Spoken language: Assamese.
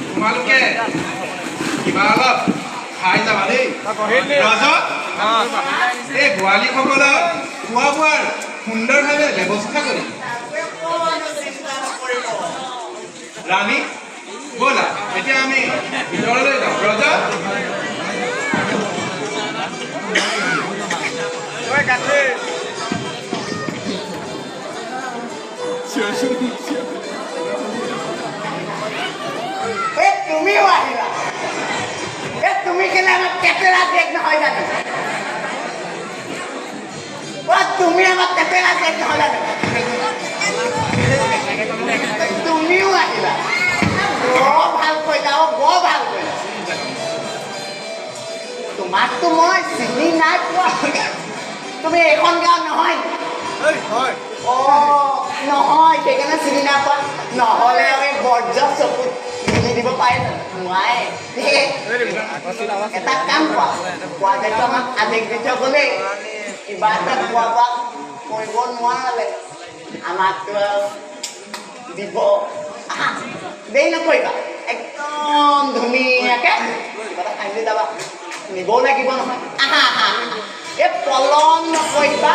তোমালোকে কিবা অলপ খাই যাবা দেই এই গোৱালীসকলক খোৱা বোৱাৰ সুন্দৰভাৱে ব্যৱস্থা কৰি ৰাণী ব'লা এতিয়া আমি ভিতৰলৈ যাওঁ ৰজা তুমিও আহিলা তুমি কেনে আমাক কেটেৰা দেখ নহয় জানো তুমি আমাক কেটেৰা দেখ নহয় জানো তুমিও আহিলা বৰ ভাল কৈছা বৰ ভাল কৈছা তোমাকতো মই চিনি নাই পোৱা তুমি এইখন গাঁও নহয় নহয় সেইকাৰণে চিনি নাপোৱা নহ'লে আমি বৰজাত চকুত মিলি দিব পাৰিম নোৱাৰে এটা কাম কোৱা কোৱা যিটো আমাক আদেশ দি থৈ গ'লে কিবা এটা খোৱা বোৱা কৰিব নোৱাৰে আমাকতো দিব দেৰি নকৰিবা একদম ধুনীয়াকৈ কিবা এটা খাই যাবা নিবও লাগিব নহয় আহা আহা এই পলম নকৰিবা